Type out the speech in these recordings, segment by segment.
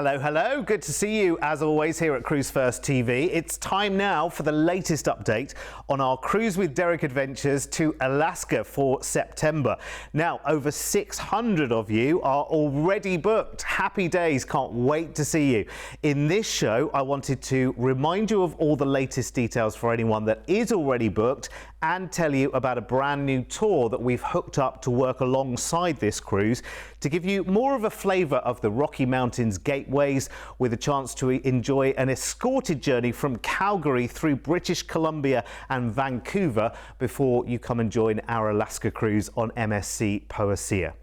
Hello, hello. Good to see you as always here at Cruise1st TV. It's time now for the latest update on our Cruise with Derek adventures to Alaska for September. Now, over 600 of you are already booked. Happy days. Can't wait to see you. In this show, I wanted to remind you of all the latest details for anyone that is already booked and tell you about a brand new tour that we've hooked up to work alongside this cruise to give you more of a flavour of the Rocky Mountains gateways with a chance to enjoy an escorted journey from Calgary through British Columbia and Vancouver before you come and join our Alaska cruise on MSC Poesía.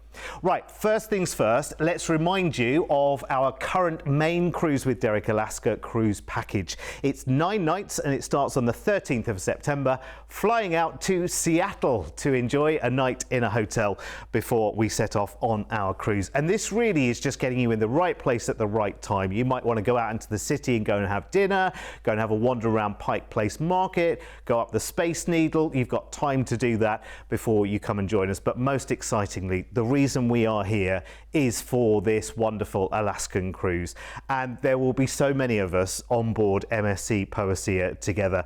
Right, first things first, let's remind you of our current main Cruise with Derek Alaska cruise package. It's 9 nights and it starts on the 13th of September, flying out to Seattle to enjoy a night in a hotel before we set off on our cruise. And this really is just getting you in the right place at the right time. You might want to go out into the city and go and have dinner, go and have a wander around Pike Place Market, go up the Space Needle. You've got time to do that before you come and join us. But most excitingly, the reason we are here is for this wonderful Alaskan cruise, and there will be so many of us on board MSC Poesía together.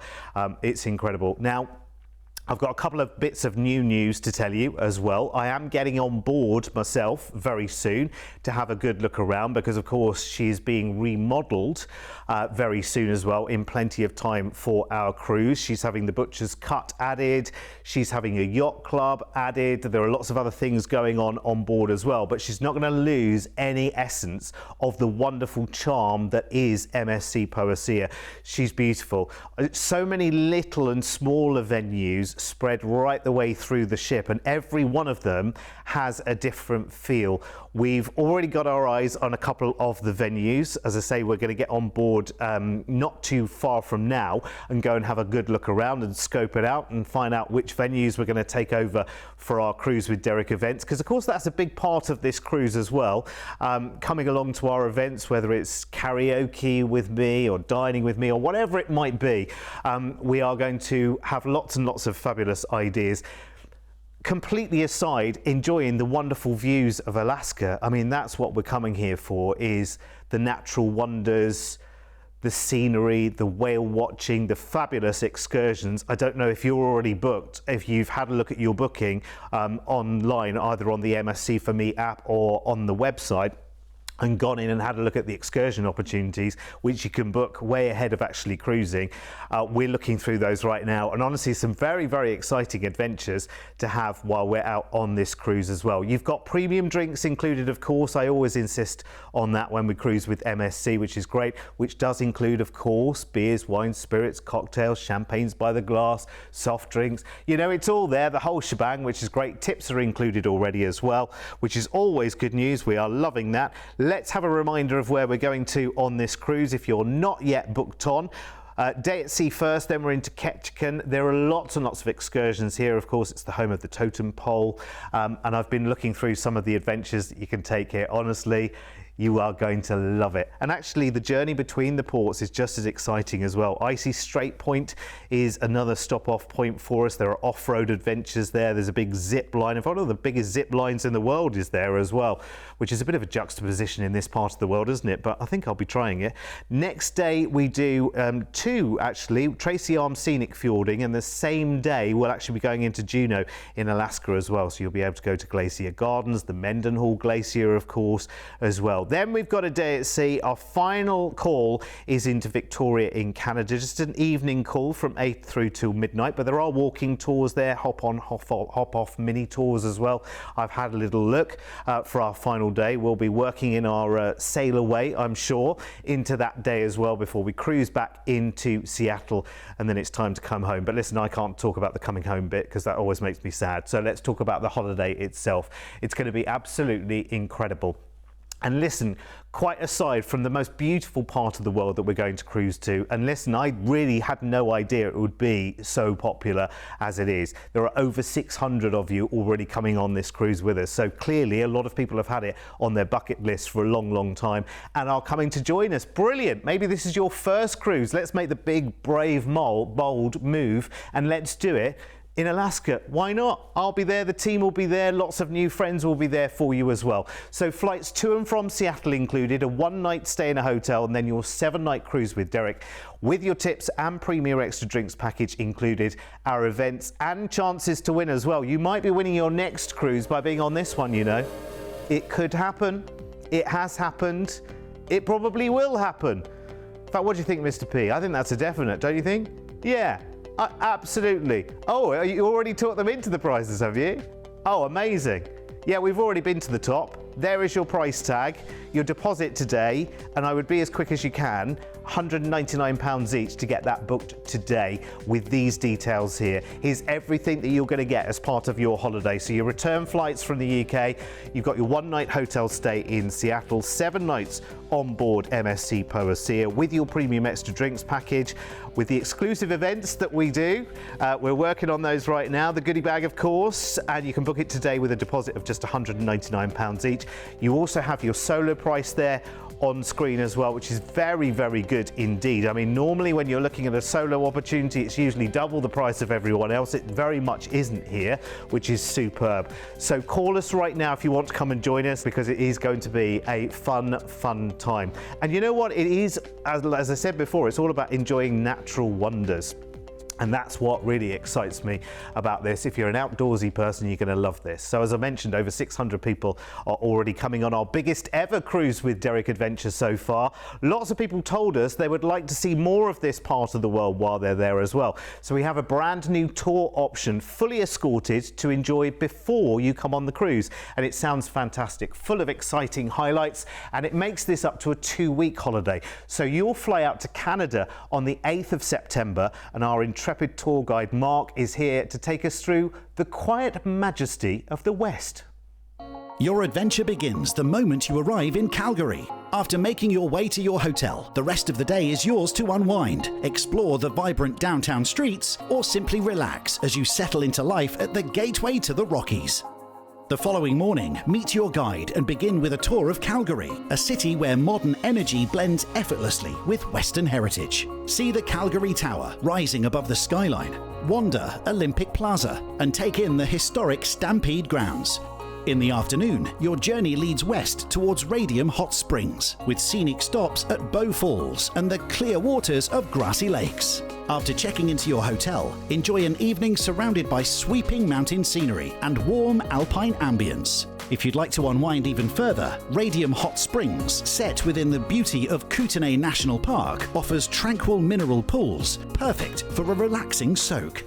It's incredible. Now, I've got a couple of bits of new news to tell you as well. I am getting on board myself very soon to have a good look around because, of course, she is being remodelled very soon as well, in plenty of time for our cruise. She's having the Butcher's Cut added. She's having a yacht club added. There are lots of other things going on board as well, but she's not going to lose any essence of the wonderful charm that is MSC Poesía. She's beautiful. So many little and smaller venues spread right the way through the ship, and every one of them has a different feel. We've already got our eyes on a couple of the venues. As I say, we're going to get on board not too far from now and go and have a good look around and scope it out and find out which venues we're going to take over for our Cruise with Derek events, because of course that's a big part of this cruise as well. Coming along to our events, whether it's karaoke with me or dining with me or whatever it might be, we are going to have lots and lots of fabulous ideas. Completely aside, enjoying the wonderful views of Alaska. I mean, that's what we're coming here for, is the natural wonders, the scenery, the whale watching, the fabulous excursions. I don't know if you're already booked, if you've had a look at your booking online, either on the MSC For Me app or on the website, and gone in and had a look at the excursion opportunities, which you can book way ahead of actually cruising. We're looking through those right now, and honestly some very, very exciting adventures to have while we're out on this cruise as well. You've got premium drinks included, of course. I always insist on that when we cruise with MSC, which is great, which does include, of course, beers, wines, spirits, cocktails, champagnes by the glass, soft drinks. You know, it's all there, the whole shebang, which is great. Tips are included already as well, which is always good news. We are loving that. Let's have a reminder of where we're going to on this cruise if you're not yet booked on. Day at sea first, then we're into Ketchikan. There are lots and lots of excursions here. Of course, it's the home of the totem pole, and I've been looking through some of the adventures that you can take here. Honestly, you are going to love it. And actually, the journey between the ports is just as exciting as well. Icy Strait Point is another stop-off point for us. There are off-road adventures there. There's a big zip line. In fact, one of the biggest zip lines in the world is there as well, which is a bit of a juxtaposition in this part of the world, isn't it? But I think I'll be trying it. Next day, we do two, actually, Tracy Arm Scenic Fjording, and the same day, we'll actually be going into Juneau in Alaska as well. So you'll be able to go to Glacier Gardens, the Mendenhall Glacier, of course, as well. Then we've got a day at sea. Our final call is into Victoria in Canada, just an evening call from 8 through till midnight, but there are walking tours there, hop on, hop off mini tours as well. I've had a little look for our final day. We'll be working in our sail away, I'm sure, into that day as well before we cruise back into Seattle, and then it's time to come home. But listen, I can't talk about the coming home bit because that always makes me sad. So let's talk about the holiday itself. It's going to be absolutely incredible. And listen, quite aside from the most beautiful part of the world that we're going to cruise to, and listen, I really had no idea it would be so popular as it is. There are over 600 of you already coming on this cruise with us, so clearly a lot of people have had it on their bucket list for a long, long time and are coming to join us. Brilliant. Maybe this is your first cruise. Let's make the big, brave, bold move, and let's do it in Alaska. Why not? I'll be there, the team will be there, lots of new friends will be there for you as well. So flights to and from Seattle included, a one-night stay in a hotel, and then your 7-night cruise with Derek with your tips and Premier Extra Drinks package included, our events and chances to win as well. You might be winning your next cruise by being on this one, you know. It could happen. It has happened. It probably will happen. In fact, what do you think, Mr. P? I think that's a definite, don't you think? Yeah. Absolutely. Oh, you already talked them into the prizes, have you? Oh, amazing. Yeah, we've already been to the top. There is your price tag, your deposit today, and I would be as quick as you can, £199 each to get that booked today with these details here. Here's everything that you're going to get as part of your holiday. So your return flights from the UK, you've got your one-night hotel stay in Seattle, 7 nights on board MSC Poesía with your Premium Extra Drinks package, with the exclusive events that we do. We're working on those right now. The goodie bag, of course, and you can book it today with a deposit of just £199 each. You also have your solo price there on screen as well, which is very, very good indeed. I mean, normally when you're looking at a solo opportunity, it's usually double the price of everyone else. It very much isn't here, which is superb. So call us right now if you want to come and join us, because it is going to be a fun time. And you know what? It is, as I said before, it's all about enjoying natural wonders. And that's what really excites me about this. If you're an outdoorsy person, you're going to love this. So as I mentioned, over 600 people are already coming on our biggest ever Cruise with Derek adventure so far. Lots of people told us they would like to see more of this part of the world while they're there as well. So we have a brand new tour option, fully escorted, to enjoy before you come on the cruise. And it sounds fantastic, full of exciting highlights, and it makes this up to a 2-week holiday. So you'll fly out to Canada on the 8th of September, and our intrepid tour guide Mark is here to take us through the quiet majesty of the West. Your adventure begins the moment you arrive in Calgary. After making your way to your hotel, the rest of the day is yours to unwind, explore the vibrant downtown streets, or simply relax as you settle into life at the gateway to the Rockies. The following morning, meet your guide and begin with a tour of Calgary, a city where modern energy blends effortlessly with Western heritage. See the Calgary Tower rising above the skyline, wander Olympic Plaza, and take in the historic Stampede grounds. In the afternoon, your journey leads west towards Radium Hot Springs, with scenic stops at Bow Falls and the clear waters of Grassy Lakes. After checking into your hotel, enjoy an evening surrounded by sweeping mountain scenery and warm alpine ambience. If you'd like to unwind even further, Radium Hot Springs, set within the beauty of Kootenay National Park, offers tranquil mineral pools, perfect for a relaxing soak.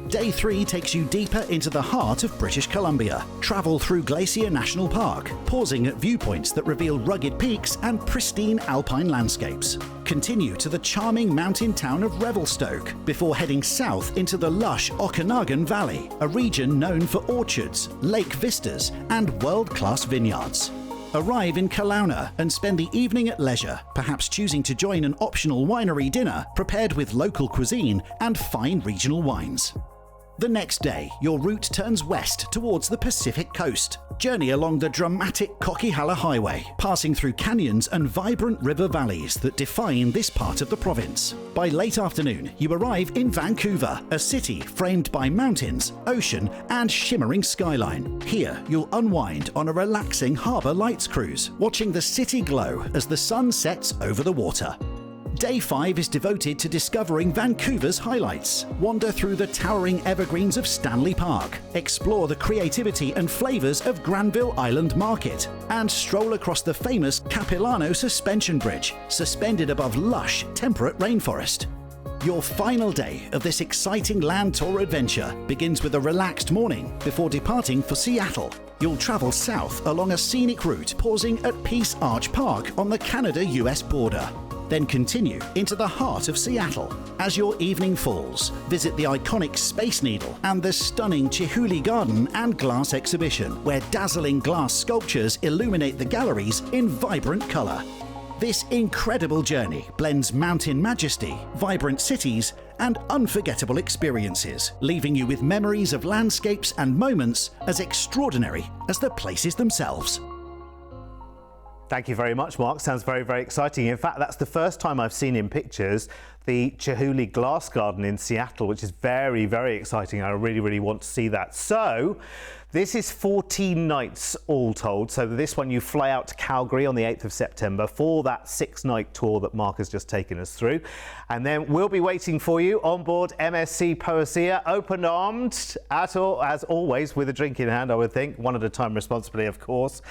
Day 3 takes you deeper into the heart of British Columbia. Travel through Glacier National Park, pausing at viewpoints that reveal rugged peaks and pristine alpine landscapes. Continue to the charming mountain town of Revelstoke before heading south into the lush Okanagan Valley, a region known for orchards, lake vistas, and world-class vineyards. Arrive in Kelowna and spend the evening at leisure, perhaps choosing to join an optional winery dinner prepared with local cuisine and fine regional wines. The next day, your route turns west towards the Pacific coast. Journey along the dramatic Coquihalla Highway, passing through canyons and vibrant river valleys that define this part of the province. By late afternoon, you arrive in Vancouver, a city framed by mountains, ocean, and shimmering skyline. Here, you'll unwind on a relaxing harbour lights cruise, watching the city glow as the sun sets over the water. Day 5 is devoted to discovering Vancouver's highlights. Wander through the towering evergreens of Stanley Park, explore the creativity and flavours of Granville Island Market, and stroll across the famous Capilano Suspension Bridge, suspended above lush, temperate rainforest. Your final day of this exciting land tour adventure begins with a relaxed morning before departing for Seattle. You'll travel south along a scenic route, pausing at Peace Arch Park on the Canada-US border. Then continue into the heart of Seattle. As your evening falls, visit the iconic Space Needle and the stunning Chihuly Garden and Glass Exhibition, where dazzling glass sculptures illuminate the galleries in vibrant colour. This incredible journey blends mountain majesty, vibrant cities, and unforgettable experiences, leaving you with memories of landscapes and moments as extraordinary as the places themselves. Thank you very much, Mark. Sounds very, very exciting. In fact, that's the first time I've seen in pictures the Chihuly Glass Garden in Seattle, which is very, very exciting. I really, really want to see that. So this is 14 nights all told. So this one, you fly out to Calgary on the 8th of September for that 6-night tour that Mark has just taken us through. And then we'll be waiting for you on board MSC Poesía, open-armed, as always, with a drink in hand, I would think. One at a time, responsibly, of course.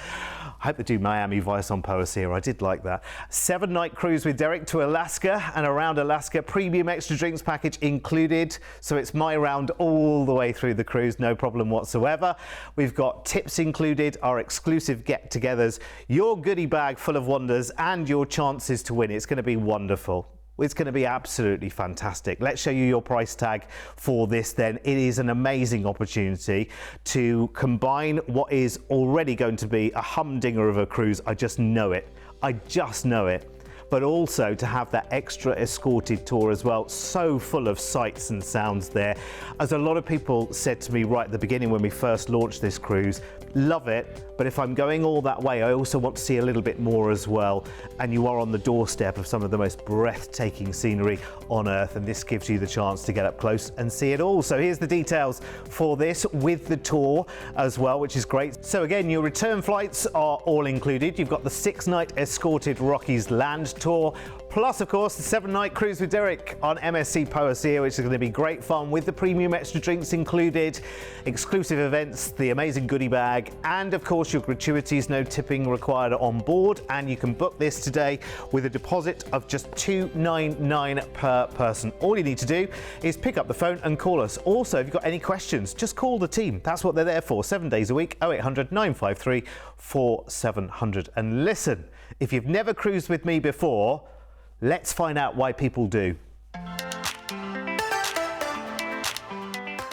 I hope they do Miami Vice on Poesía. I did like that. 7-night cruise with Derek to Alaska and around Alaska. Premium extra drinks package included. So it's my round all the way through the cruise, no problem whatsoever. We've got tips included, our exclusive get-togethers, your goodie bag full of wonders, and your chances to win. It's going to be wonderful. It's going to be absolutely fantastic. Let's show you your price tag for this then. It is an amazing opportunity to combine what is already going to be a humdinger of a cruise. I just know it. I just know it. But also to have that extra escorted tour as well. So full of sights and sounds there. As a lot of people said to me right at the beginning when we first launched this cruise, love it, but if I'm going all that way, I also want to see a little bit more as well. And you are on the doorstep of some of the most breathtaking scenery on Earth, and this gives you the chance to get up close and see it all. So here's the details for this with the tour as well, which is great. So again, your return flights are all included. You've got the 6-night escorted Rockies land tour, plus of course the 7-night cruise with Derek on MSC Poesía, which is going to be great fun with the premium extra drinks included, exclusive events, the amazing goodie bag, and of course your gratuities, no tipping required on board. And you can book this today with a deposit of just $299 per person. All you need to do is pick up the phone and call us. Also, if you've got any questions, just call the team. That's what they're there for, 7 days a week, 0800 953 4700. And listen, if you've never cruised with me before, let's find out why people do.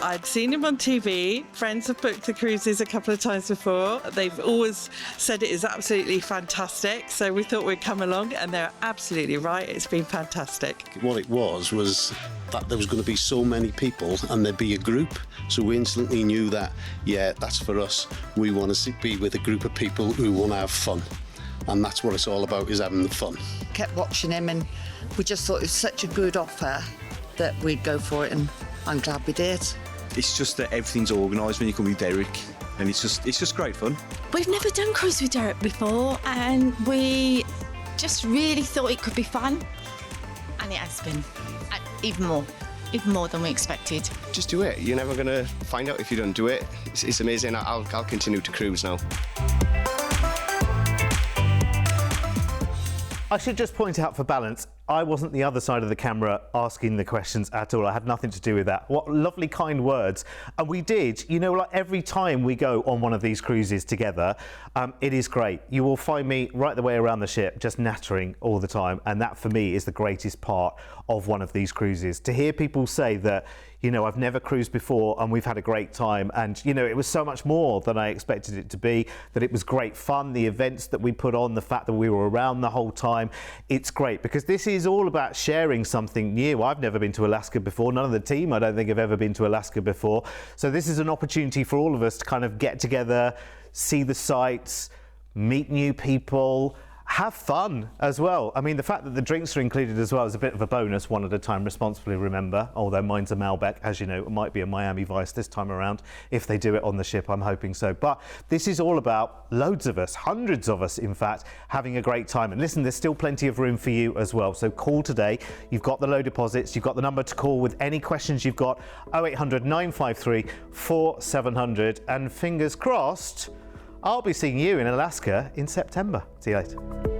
I'd seen him on TV. Friends have booked the cruises a couple of times before. They've always said it is absolutely fantastic. So we thought we'd come along, and they're absolutely right. It's been fantastic. What it was that there was going to be so many people and there'd be a group. So we instantly knew that, yeah, that's for us. We want to be with a group of people who want to have fun. And that's what it's all about, is having the fun. Kept watching him, and we just thought it was such a good offer that we'd go for it, and I'm glad we did. It's just that everything's organised when you come with Derek, and it's just great fun. We've never done Cruise with Derek before, and we just really thought it could be fun, and it has been even more than we expected. Just do it. You're never going to find out if you don't do it. It's amazing. I'll continue to cruise now. I should just point out for balance, I wasn't the other side of the camera asking the questions at all. I had nothing to do with that. What lovely, kind words. And we did, you know, like every time we go on one of these cruises together, it is great. You will find me right the way around the ship, just nattering all the time. And that for me is the greatest part of one of these cruises. To hear people say that, you know, I've never cruised before and we've had a great time, and you know, it was so much more than I expected it to be, that it was great fun, the events that we put on, the fact that we were around the whole time. It's great because this is all about sharing something new. I've never been to Alaska before. None of the team, I don't think, have ever been to Alaska before. So this is an opportunity for all of us to kind of get together, see the sights, meet new people, have fun as well. I mean, the fact that the drinks are included as well is a bit of a bonus, one at a time, responsibly, remember. Although mine's a Malbec, as you know, it might be a Miami Vice this time around. If they do it on the ship, I'm hoping so. But this is all about loads of us, hundreds of us, in fact, having a great time. And listen, there's still plenty of room for you as well. So call today. You've got the low deposits. You've got the number to call with any questions you've got, 0800 953 4700. And fingers crossed, I'll be seeing you in Alaska in September. See you later.